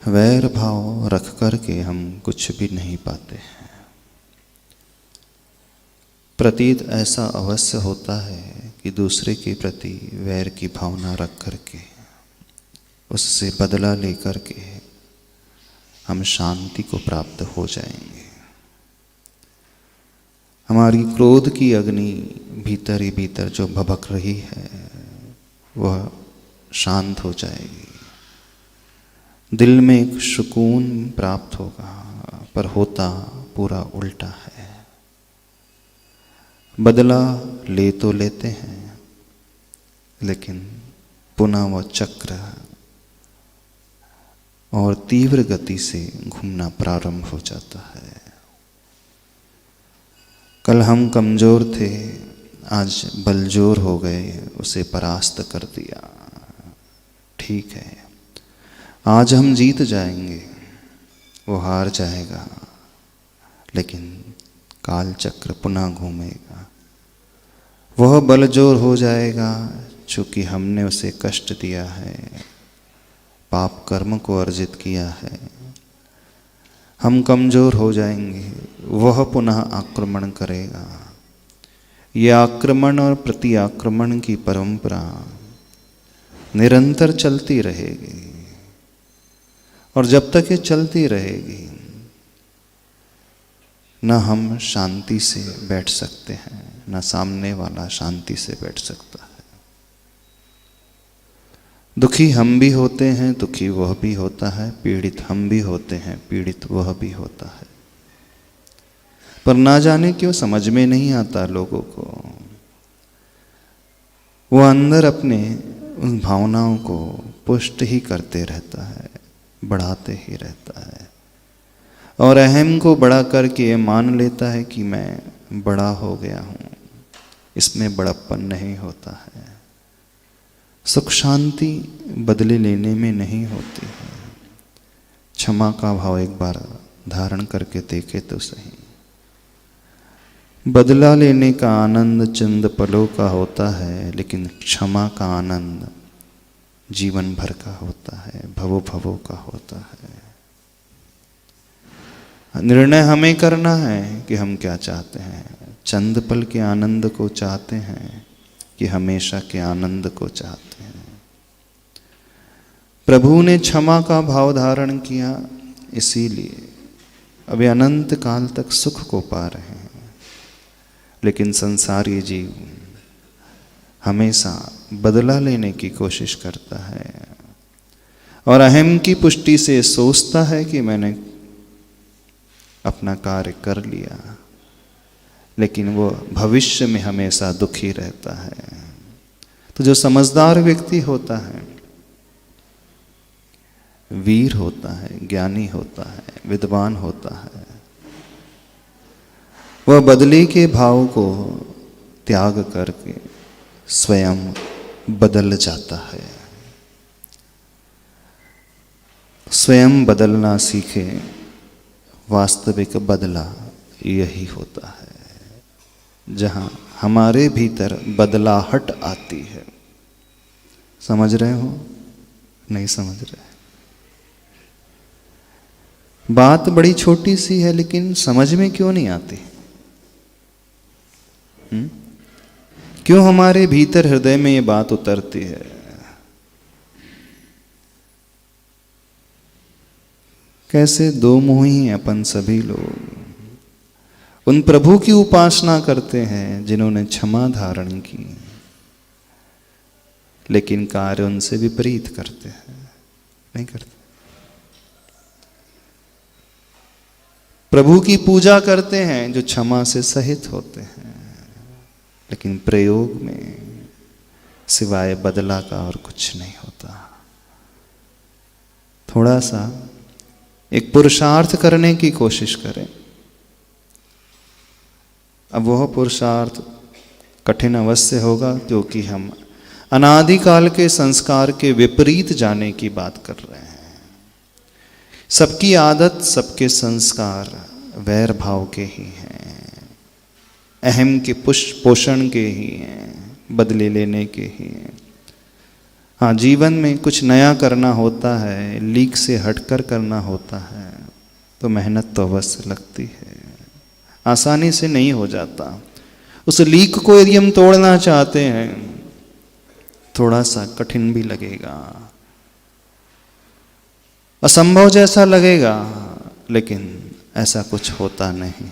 वैर भाव रख कर के हम कुछ भी नहीं पाते हैं। प्रतीत ऐसा अवश्य होता है कि दूसरे के प्रति वैर की भावना रख करके उससे बदला लेकर के हम शांति को प्राप्त हो जाएंगे। हमारी क्रोध की अग्नि भीतर ही भीतर जो भभक रही है वह शांत हो जाएगी। दिल में एक सुकून प्राप्त होगा, पर होता पूरा उल्टा है। बदला ले तो लेते हैं, लेकिन पुनः वह चक्र और तीव्र गति से घूमना प्रारंभ हो जाता है। कल हम कमजोर थे, आज बलजोर हो गए, उसे परास्त कर दिया। ठीक है, आज हम जीत जाएंगे, वो हार जाएगा, लेकिन काल चक्र पुनः घूमेगा। वह बलजोर हो जाएगा, चूँकि हमने उसे कष्ट दिया है, पाप कर्म को अर्जित किया है। हम कमजोर हो जाएंगे, वह पुनः आक्रमण करेगा। यह आक्रमण और प्रति आक्रमण की परंपरा निरंतर चलती रहेगी, और जब तक ये चलती रहेगी न हम शांति से बैठ सकते हैं, न सामने वाला शांति से बैठ सकता है। दुखी हम भी होते हैं, दुखी वह भी होता है, पीड़ित हम भी होते हैं, पीड़ित वह भी होता है। पर ना जाने क्यों समझ में नहीं आता लोगों को। वो अंदर अपने उन भावनाओं को पुष्ट ही करते रहता है, बढ़ाते ही रहता है, और अहम को बड़ा करके मान लेता है कि मैं बड़ा हो गया हूँ। इसमें बड़प्पन नहीं होता है। सुख शांति बदले लेने में नहीं होती है। क्षमा का भाव एक बार धारण करके देखे तो सही। बदला लेने का आनंद चंद पलों का होता है, लेकिन क्षमा का आनंद जीवन भर का होता है, भवों भवों का होता है। निर्णय हमें करना है कि हम क्या चाहते हैं। चंद पल के आनंद को चाहते हैं कि हमेशा के आनंद को चाहते हैं। प्रभु ने क्षमा का भाव धारण किया, इसीलिए अभी अनंत काल तक सुख को पा रहे हैं। लेकिन संसारी जीव हमेशा बदला लेने की कोशिश करता है, और अहम की पुष्टि से सोचता है कि मैंने अपना कार्य कर लिया, लेकिन वो भविष्य में हमेशा दुखी रहता है। तो जो समझदार व्यक्ति होता है, वीर होता है, ज्ञानी होता है, विद्वान होता है, वह बदले के भाव को त्याग करके स्वयं बदल जाता है। स्वयं बदलना सीखे, वास्तविक बदला यही होता है, जहाँ हमारे भीतर बदलाहट आती है। समझ रहे हो? नहीं समझ रहे? बात बड़ी छोटी सी है, लेकिन समझ में क्यों नहीं आती? क्यों हमारे भीतर हृदय में ये बात उतरती है? कैसे दो मुही हैं अपन सभी लोग। उन प्रभु की उपासना करते हैं जिन्होंने क्षमा धारण की, लेकिन कार्य उनसे विपरीत करते हैं, नहीं करते। प्रभु की पूजा करते हैं जो क्षमा से सहित होते हैं, लेकिन प्रयोग में सिवाय बदला का और कुछ नहीं होता। थोड़ा सा एक पुरुषार्थ करने की कोशिश करें। अब वह पुरुषार्थ कठिन अवश्य होगा, क्योंकि हम अनादिकाल के संस्कार के विपरीत जाने की बात कर रहे हैं। सबकी आदत, सबके संस्कार वैर भाव के ही हैं, अहम के पोषण के ही हैं, बदले लेने के ही हैं। हाँ, जीवन में कुछ नया करना होता है, लीक से हटकर करना होता है, तो मेहनत तो अवश्य लगती है, आसानी से नहीं हो जाता। उस लीक को यदि हम तोड़ना चाहते हैं, थोड़ा सा कठिन भी लगेगा, असंभव जैसा लगेगा, लेकिन ऐसा कुछ होता नहीं।